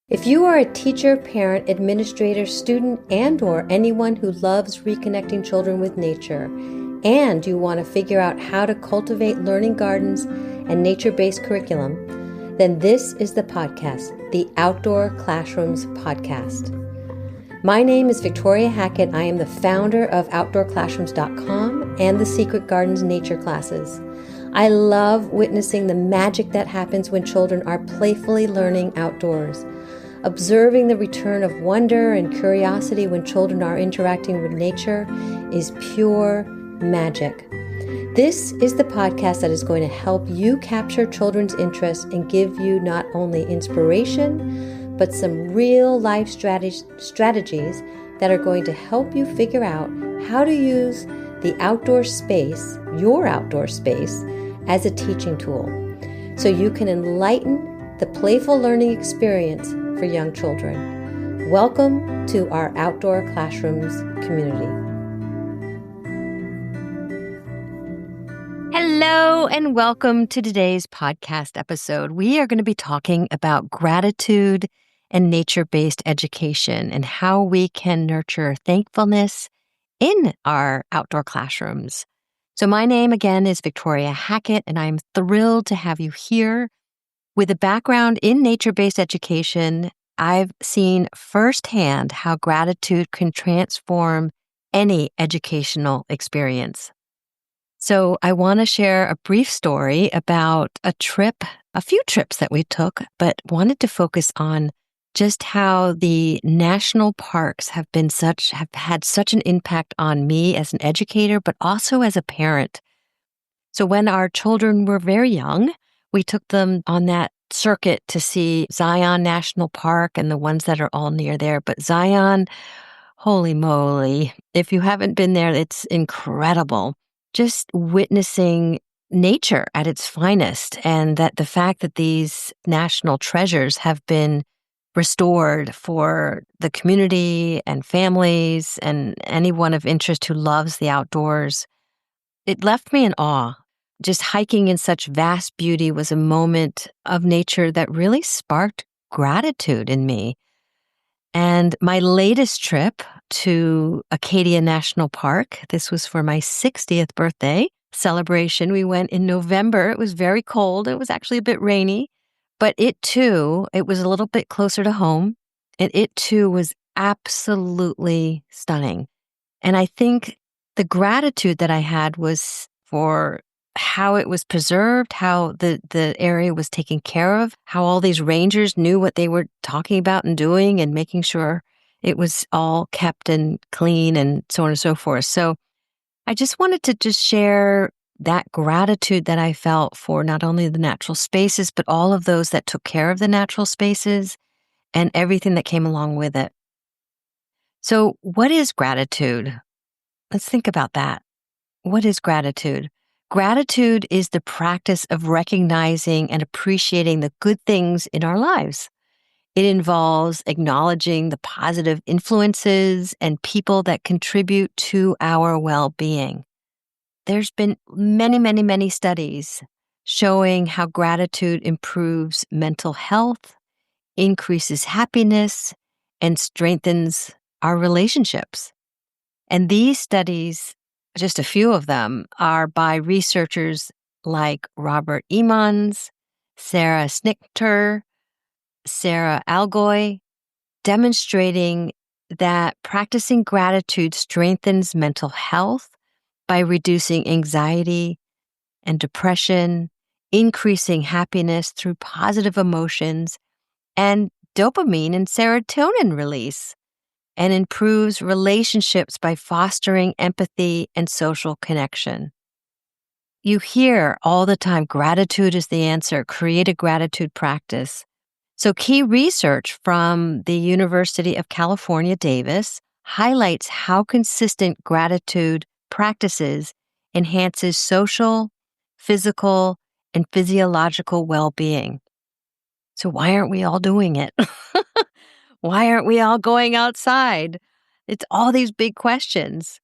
If you are a teacher, parent, administrator, student, and/or anyone who loves reconnecting children with nature, and you want to figure out how to cultivate learning gardens and nature-based curriculum, then this is the podcast, the Outdoor-Classrooms podcast. My name is Victoria Hackett. I am the founder of Outdoor-Classrooms.com and the Secret Gardens Nature Classes. I love witnessing the magic that happens when children are playfully learning outdoors. Observing the return of wonder and curiosity when children are interacting with nature is pure magic. This is the podcast that is going to help you capture children's interest and give you not only inspiration, but some real life strategies that are going to help you figure out how to use the outdoor space, your outdoor space, as a teaching tool, so you can enlighten the playful learning experience for young children. Welcome to our Outdoor Classrooms community. Hello and welcome to today's podcast episode. We are going to be talking about gratitude and nature-based education and how we can nurture thankfulness in our outdoor classrooms. So my name again is Victoria Hackett, and I'm thrilled to have you here. With a background in nature-based education, I've seen firsthand how gratitude can transform any educational experience. So I want to share a brief story about a few trips that we took, but wanted to focus on just how the national parks have had such an impact on me as an educator, but also as a parent. So when our children were very young, we took them on that circuit to see Zion National Park and the ones that are all near there. But Zion, holy moly, if you haven't been there, it's incredible. Just witnessing nature at its finest, and that the fact that these national treasures have been restored for the community and families and anyone of interest who loves the outdoors, it left me in awe. Just hiking in such vast beauty was a moment of nature that really sparked gratitude in me. And my latest trip to Acadia National Park, this was for my 60th birthday celebration. We went in November. It was very cold. It was actually a bit rainy, but it was a little bit closer to home, and it too was absolutely stunning. And I think the gratitude that I had was for how it was preserved, how the area was taken care of, how all these rangers knew what they were talking about and doing and making sure it was all kept and clean and so on and so forth. So I just wanted to just share that gratitude that I felt for not only the natural spaces, but all of those that took care of the natural spaces and everything that came along with it. So what is gratitude? Let's think about that. What is gratitude? Gratitude is the practice of recognizing and appreciating the good things in our lives. It involves acknowledging the positive influences and people that contribute to our well-being. There's been many, many, many studies showing how gratitude improves mental health, increases happiness, and strengthens our relationships. And these studies, just a few of them, are by researchers like Robert Emmons, Sarah Snichter, Sarah Algoy, demonstrating that practicing gratitude strengthens mental health by reducing anxiety and depression, increasing happiness through positive emotions, and dopamine and serotonin release, and improves relationships by fostering empathy and social connection. You hear all the time, gratitude is the answer. Create a gratitude practice. So key research from the University of California, Davis, highlights how consistent gratitude practices enhances social, physical, and physiological well-being. So why aren't we all doing it? Why aren't we all going outside? It's all these big questions.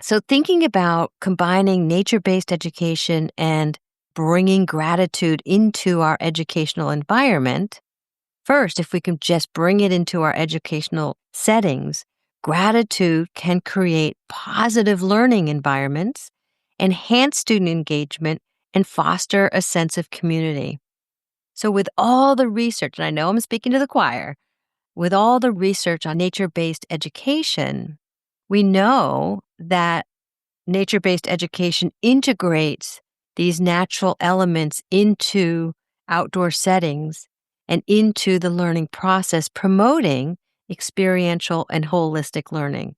So thinking about combining nature-based education and bringing gratitude into our educational environment, First, if we can just bring it into our educational settings, gratitude can create positive learning environments, enhance student engagement, and foster a sense of community. So, with all the research, and I know I'm speaking to the choir, with all the research on nature based education, we know that nature based education integrates these natural elements into outdoor settings and into the learning process, promoting experiential and holistic learning.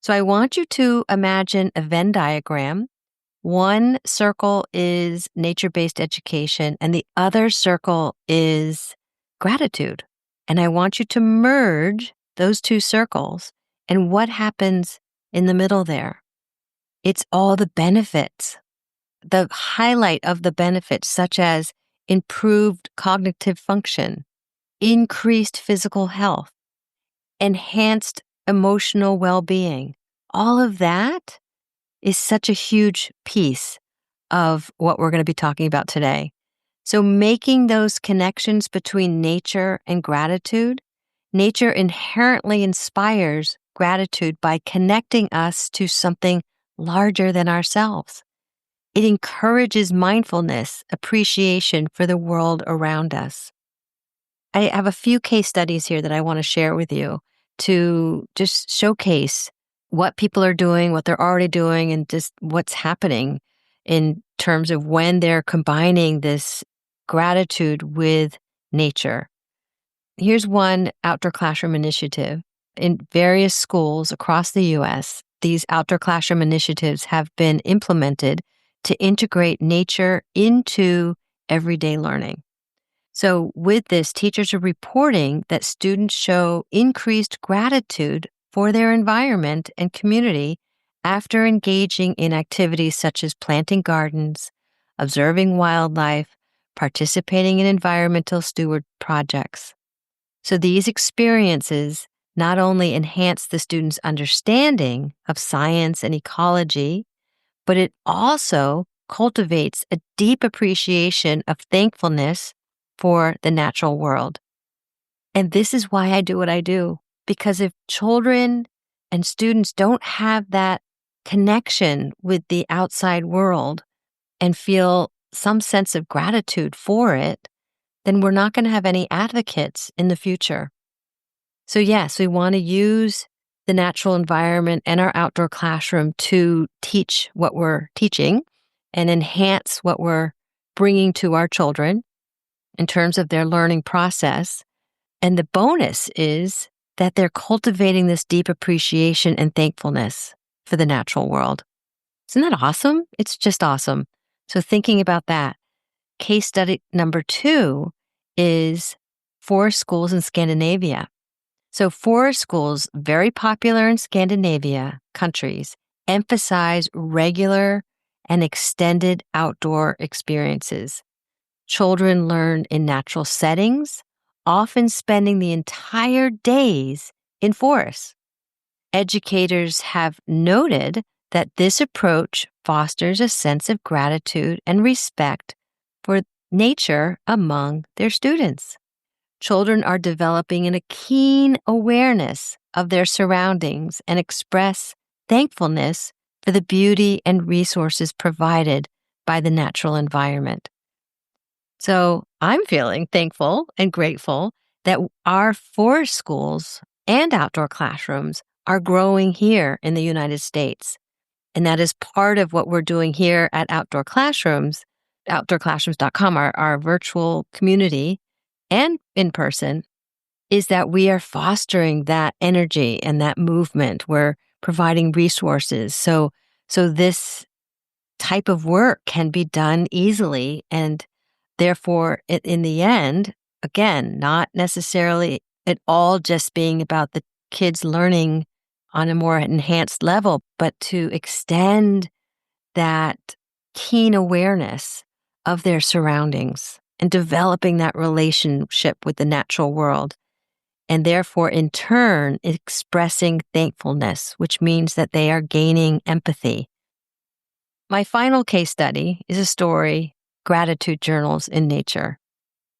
So I want you to imagine a Venn diagram. One circle is nature based education, and the other circle is gratitude. And I want you to merge those two circles. And what happens in the middle there? It's all the benefits, the highlight of the benefits, such as improved cognitive function, increased physical health, enhanced emotional well being. All of that is such a huge piece of what we're going to be talking about today. So, making those connections between nature and gratitude, nature inherently inspires gratitude by connecting us to something larger than ourselves. It encourages mindfulness, appreciation for the world around us. I have a few case studies here that I want to share with you to just showcase what people are doing, what they're already doing, and just what's happening in terms of when they're combining this gratitude with nature. Here's one outdoor classroom initiative. In various schools across the U.S., these outdoor classroom initiatives have been implemented to integrate nature into everyday learning. So, with this, teachers are reporting that students show increased gratitude for their environment and community after engaging in activities such as planting gardens, observing wildlife, participating in environmental steward projects. So, these experiences not only enhance the students' understanding of science and ecology, but it also cultivates a deep appreciation of thankfulness for the natural world. And this is why I do what I do, because if children and students don't have that connection with the outside world and feel some sense of gratitude for it, then we're not going to have any advocates in the future. So yes, we want to use the natural environment and our outdoor classroom to teach what we're teaching and enhance what we're bringing to our children in terms of their learning process. And the bonus is that they're cultivating this deep appreciation and thankfulness for the natural world. Isn't that awesome? It's just awesome. So thinking about that, case study number 2 is forest schools in Scandinavia. So forest schools, very popular in Scandinavia countries, emphasize regular and extended outdoor experiences. Children learn in natural settings, often spending the entire days in forests. Educators have noted that this approach fosters a sense of gratitude and respect for nature among their students. Children are developing a keen awareness of their surroundings and express thankfulness for the beauty and resources provided by the natural environment. So I'm feeling thankful and grateful that our forest schools and outdoor classrooms are growing here in the United States. And that is part of what we're doing here at Outdoor Classrooms, Outdoor-Classrooms.com, our virtual community and in person, is that we are fostering that energy and that movement. We're providing resources. So this type of work can be done easily. And therefore, in the end, again, not necessarily at all just being about the kids learning on a more enhanced level, but to extend that keen awareness of their surroundings and developing that relationship with the natural world. And therefore, in turn, expressing thankfulness, which means that they are gaining empathy. My final case study is a story, Gratitude Journals in Nature.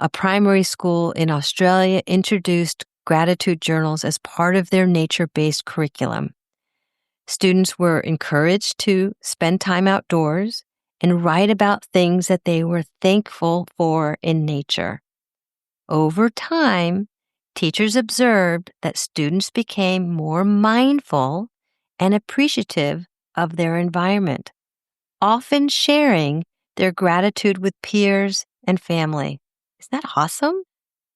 A primary school in Australia introduced gratitude journals as part of their nature-based curriculum. Students were encouraged to spend time outdoors and write about things that they were thankful for in nature. Over time, teachers observed that students became more mindful and appreciative of their environment, often sharing their gratitude with peers and family. Isn't that awesome?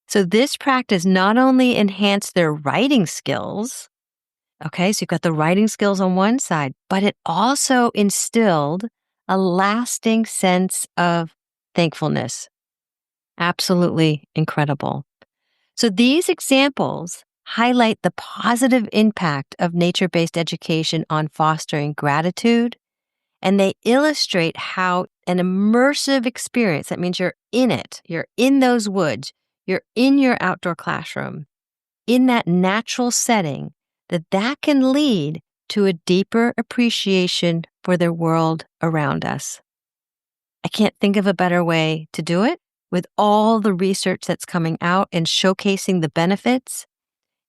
So this practice not only enhanced their writing skills, okay, so you've got the writing skills on one side, but it also instilled a lasting sense of thankfulness. Absolutely incredible. So these examples highlight the positive impact of nature-based education on fostering gratitude, and they illustrate how an immersive experience, that means you're in it, you're in those woods, you're in your outdoor classroom, in that natural setting, that can lead to a deeper appreciation for the world around us. I can't think of a better way to do it. With all the research that's coming out and showcasing the benefits,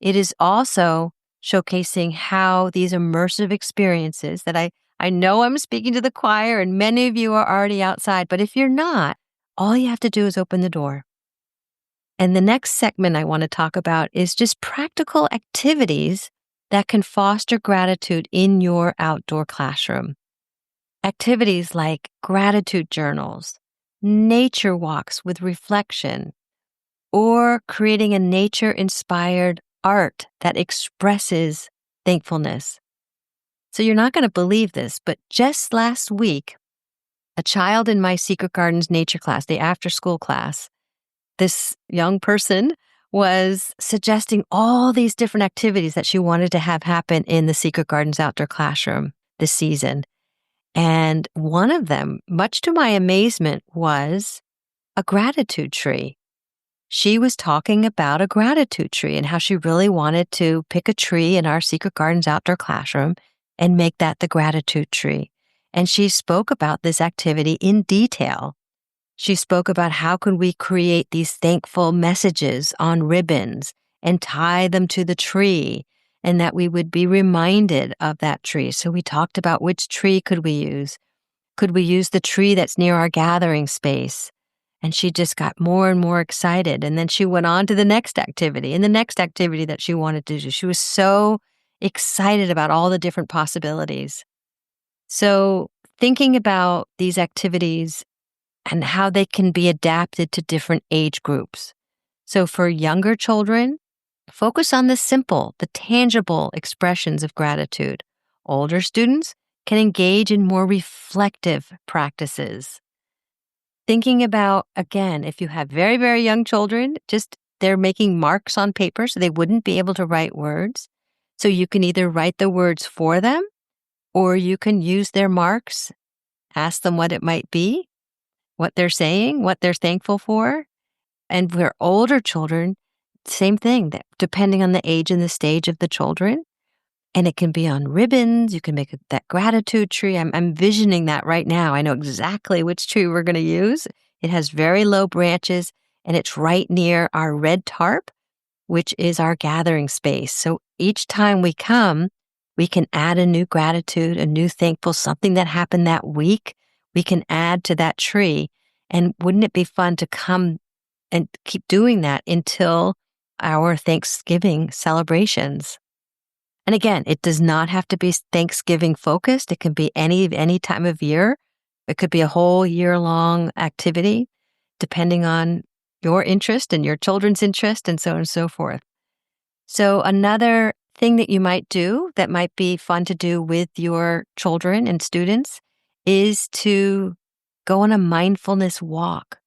it is also showcasing how these immersive experiences that I know I'm speaking to the choir and many of you are already outside, but if you're not, all you have to do is open the door. And the next segment I want to talk about is just practical activities that can foster gratitude in your outdoor classroom. Activities like gratitude journals, nature walks with reflection, or creating a nature-inspired art that expresses thankfulness. So you're not going to believe this, but just last week, a child in my Secret Gardens nature class, the after-school class, this young person was suggesting all these different activities that she wanted to have happen in the Secret Gardens outdoor classroom this season. And one of them, much to my amazement, was a gratitude tree. She was talking about a gratitude tree and how she really wanted to pick a tree in our Secret Gardens outdoor classroom and make that the gratitude tree. And she spoke about this activity in detail. She spoke about how can we create these thankful messages on ribbons and tie them to the tree, and that we would be reminded of that tree. So we talked about which tree could we use. Could we use the tree that's near our gathering space? And she just got more and more excited. And then she went on to the next activity and the next activity that she wanted to do. She was so excited about all the different possibilities. So thinking about these activities and how they can be adapted to different age groups. So for younger children, focus on the simple, the tangible expressions of gratitude. Older students can engage in more reflective practices. Thinking about, again, if you have very, very young children, just they're making marks on paper so they wouldn't be able to write words. So you can either write the words for them or you can use their marks, ask them what it might be, what they're saying, what they're thankful for. And for older children, same thing, that depending on the age and the stage of the children. And it can be on ribbons. You can make that gratitude tree. I'm envisioning that right now. I know exactly which tree we're going to use. It has very low branches and it's right near our red tarp, which is our gathering space. So each time we come, we can add a new gratitude, a new thankful, something that happened that week. We can add to that tree. And wouldn't it be fun to come and keep doing that until our Thanksgiving celebrations? And again, it does not have to be Thanksgiving focused. It can be any time of year. It could be a whole year-long activity, depending on your interest and your children's interest and so on and so forth. So another thing that you might do that might be fun to do with your children and students is to go on a mindfulness walk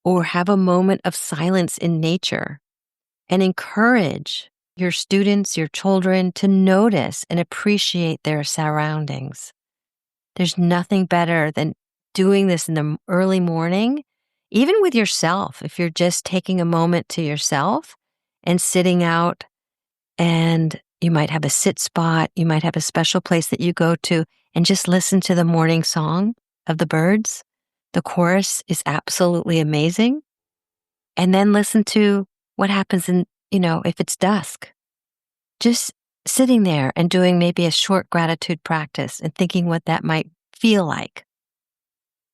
or have a moment of silence in nature and encourage your students, your children to notice and appreciate their surroundings. There's nothing better than doing this in the early morning, even with yourself. If you're just taking a moment to yourself and sitting out, and you might have a sit spot, you might have a special place that you go to and just listen to the morning song of the birds. The chorus is absolutely amazing. And then listen to what happens if it's dusk. Just sitting there and doing maybe a short gratitude practice and thinking what that might feel like.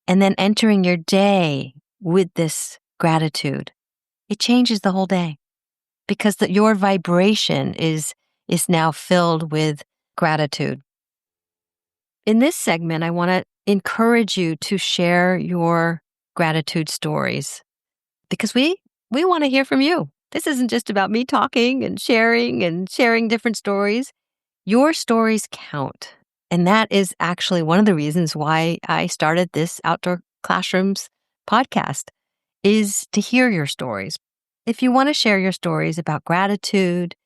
And then entering your day with this gratitude. It changes the whole day because your vibration is now filled with gratitude. In this segment, I want to encourage you to share your gratitude stories because we want to hear from you. This isn't just about me talking and sharing different stories. Your stories count. And that is actually one of the reasons why I started this Outdoor Classrooms podcast, is to hear your stories. If you want to share your stories about gratitude,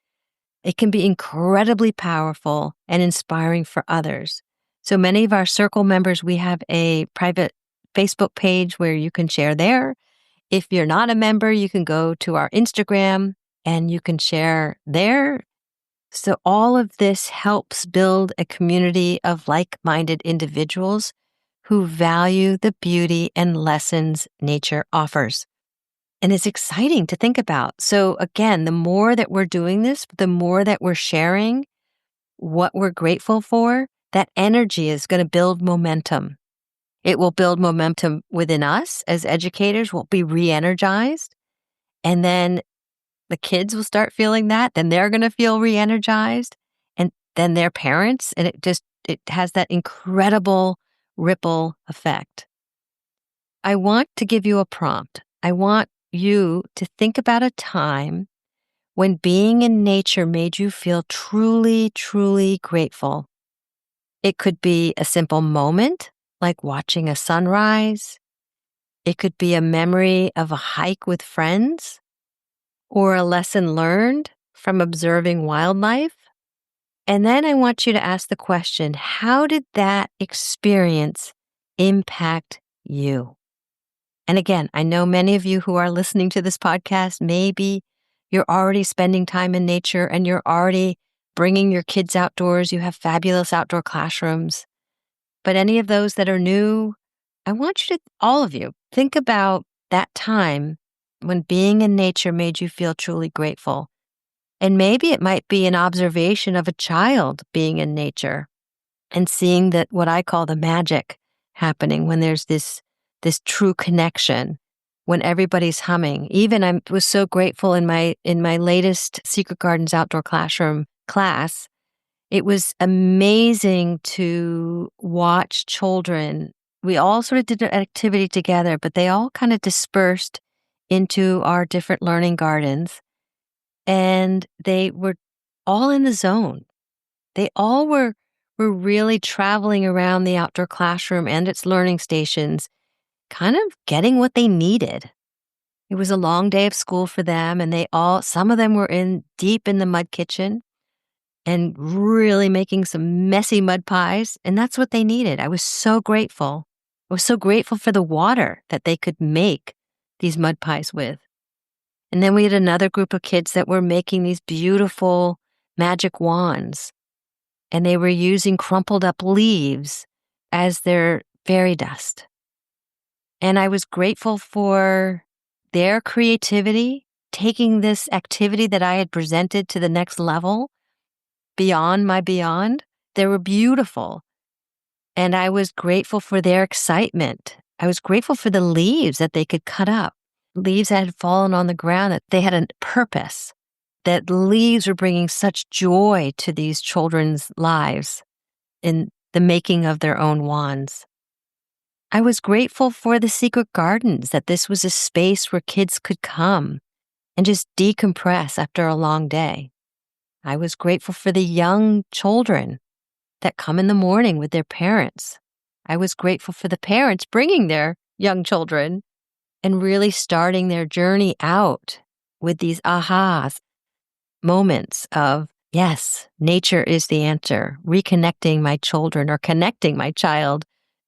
it can be incredibly powerful and inspiring for others. So many of our circle members, we have a private Facebook page where you can share there. If you're not a member, you can go to our Instagram and you can share there. So all of this helps build a community of like-minded individuals who value the beauty and lessons nature offers. And it's exciting to think about. So again, the more that we're doing this, the more that we're sharing what we're grateful for, that energy is going to build momentum. It will build momentum within us as educators. We'll be re-energized. And then the kids will start feeling that. Then they're going to feel re-energized. And then their parents. And it has that incredible ripple effect. I want to give you a prompt. I want you to think about a time when being in nature made you feel truly, truly grateful. It could be a simple moment, like watching a sunrise. It could be a memory of a hike with friends, or a lesson learned from observing wildlife. And then I want you to ask the question, how did that experience impact you? And again, I know many of you who are listening to this podcast, maybe you're already spending time in nature and you're already bringing your kids outdoors. You have fabulous outdoor classrooms. But any of those that are new, I want you to, all of you, think about that time when being in nature made you feel truly grateful. And maybe it might be an observation of a child being in nature and seeing that what I call the magic happening when there's this true connection, when everybody's humming. Even I was so grateful in my latest Secret Gardens outdoor classroom class. It was amazing to watch children. We all sort of did an activity together, but they all kind of dispersed into our different learning gardens. And they were all in the zone. They all were really traveling around the outdoor classroom and its learning stations, kind of getting what they needed. It was a long day of school for them, and some of them were deep in the mud kitchen and really making some messy mud pies, and that's what they needed. I was so grateful. I was so grateful for the water that they could make these mud pies with. And then we had another group of kids that were making these beautiful magic wands, and they were using crumpled up leaves as their fairy dust. And I was grateful for their creativity, taking this activity that I had presented to the next level, beyond my beyond. They were beautiful. And I was grateful for their excitement. I was grateful for the leaves that they could cut up, leaves that had fallen on the ground, that they had a purpose, that leaves were bringing such joy to these children's lives in the making of their own wands. I was grateful for the Secret Gardens, that this was a space where kids could come and just decompress after a long day. I was grateful for the young children that come in the morning with their parents. I was grateful for the parents bringing their young children and really starting their journey out with these ahas moments of, yes, nature is the answer, reconnecting my children or connecting my child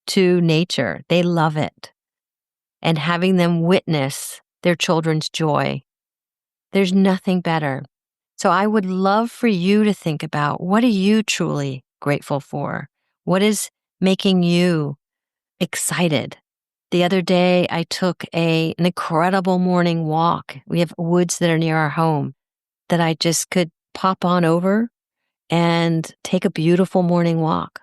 to nature. They love it. And having them witness their children's joy. There's nothing better. So I would love for you to think about, what are you truly grateful for? What is making you excited? The other day, I took an incredible morning walk. We have woods that are near our home that I just could pop on over and take a beautiful morning walk.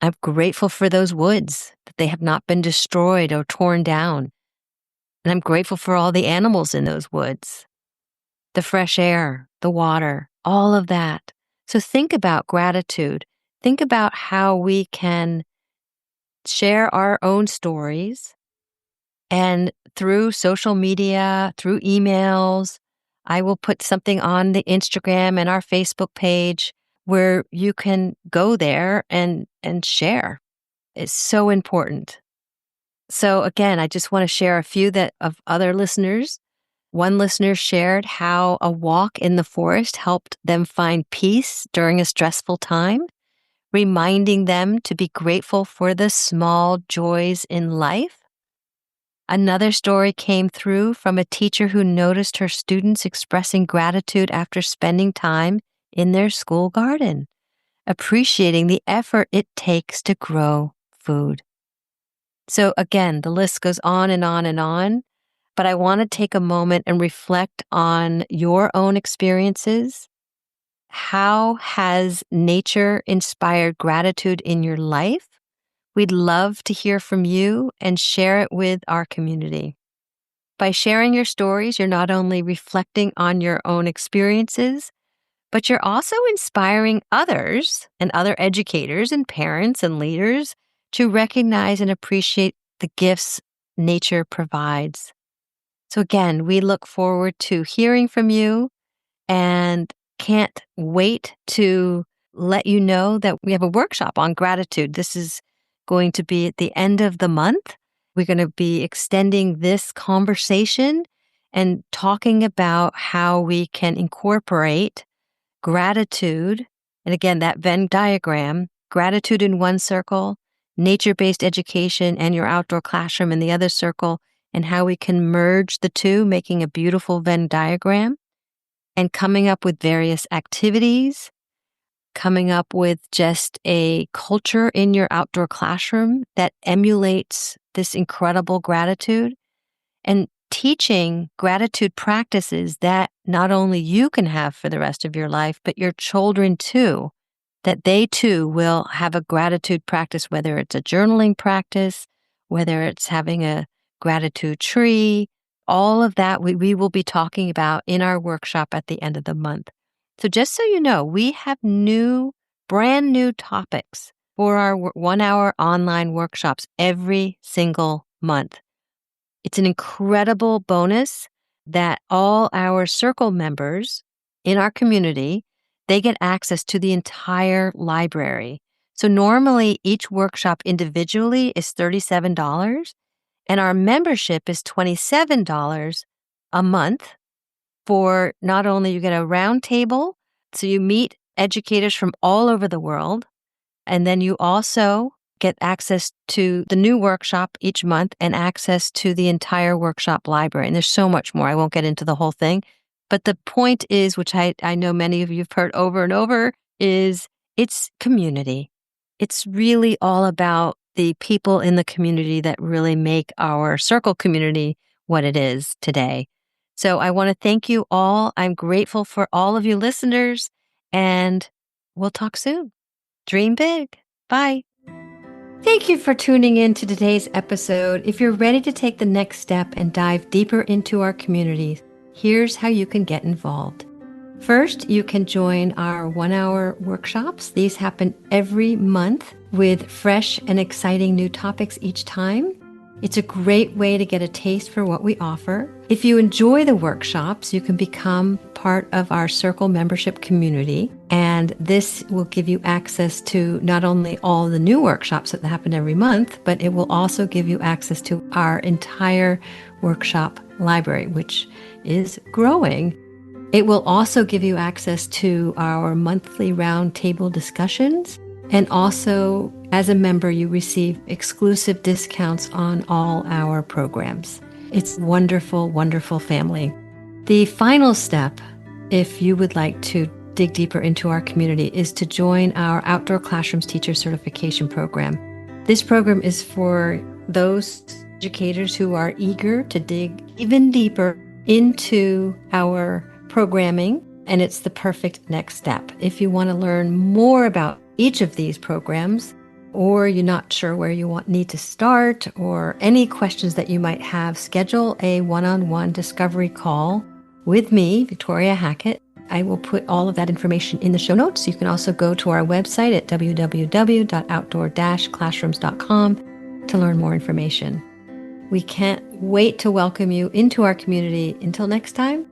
I'm grateful for those woods, that they have not been destroyed or torn down. And I'm grateful for all the animals in those woods, the fresh air, the water, all of that. So think about gratitude. Think about how we can share our own stories. And through social media, through emails, I will put something on the Instagram and our Facebook page where you can go there and share. It's so important. So again, I just want to share a few of other listeners. One listener shared how a walk in the forest helped them find peace during a stressful time, reminding them to be grateful for the small joys in life. Another story came through from a teacher who noticed her students expressing gratitude after spending time in their school garden, appreciating the effort it takes to grow food. So again, the list goes on and on and on, but I want to take a moment and reflect on your own experiences. How has nature inspired gratitude in your life? We'd love to hear from you and share it with our community. By sharing your stories, you're not only reflecting on your own experiences, but you're also inspiring others and other educators and parents and leaders to recognize and appreciate the gifts nature provides. So again, we look forward to hearing from you and can't wait to let you know that we have a workshop on gratitude. This is going to be at the end of the month. We're going to be extending this conversation and talking about how we can incorporate gratitude. And again, that Venn diagram, gratitude in one circle, nature-based education, and your outdoor classroom in the other circle, and how we can merge the two, making a beautiful Venn diagram, and coming up with various activities, coming up with just a culture in your outdoor classroom that emulates this incredible gratitude, and teaching gratitude practices that not only you can have for the rest of your life, but your children too, that they too will have a gratitude practice, whether it's a journaling practice, whether it's having a gratitude tree, all of that we will be talking about in our workshop at the end of the month. So just so you know, we have brand new topics for our 1-hour online workshops every single month. It's an incredible bonus that all our circle members in our community, they get access to the entire library. So normally each workshop individually is $37 and our membership is $27 a month for not only you get a round table, so you meet educators from all over the world, and then you also get access to the new workshop each month and access to the entire workshop library. And there's so much more. I won't get into the whole thing. But the point is, which I know many of you have heard over and over, is it's community. It's really all about the people in the community that really make our circle community what it is today. So I want to thank you all. I'm grateful for all of you listeners, and we'll talk soon. Dream big. Bye. Thank you for tuning in to today's episode. If you're ready to take the next step and dive deeper into our community, here's how you can get involved. First, you can join our 1-hour workshops. These happen every month with fresh and exciting new topics each time. It's a great way to get a taste for what we offer. If you enjoy the workshops, you can become part of our Circle membership community, and this will give you access to not only all the new workshops that happen every month, but it will also give you access to our entire workshop library, which is growing. It will also give you access to our monthly roundtable discussions. And also, as a member, you receive exclusive discounts on all our programs. It's wonderful, wonderful family. The final step, if you would like to dig deeper into our community, is to join our Outdoor Classrooms Teacher Certification Program. This program is for those educators who are eager to dig even deeper into our programming, and it's the perfect next step. If you want to learn more about each of these programs, or you're not sure where you need to start, or any questions that you might have, schedule a one-on-one discovery call with me, Victoria Hackett. I will put all of that information in the show notes. You can also go to our website at www.outdoor-classrooms.com to learn more information. We can't wait to welcome you into our community. Until next time,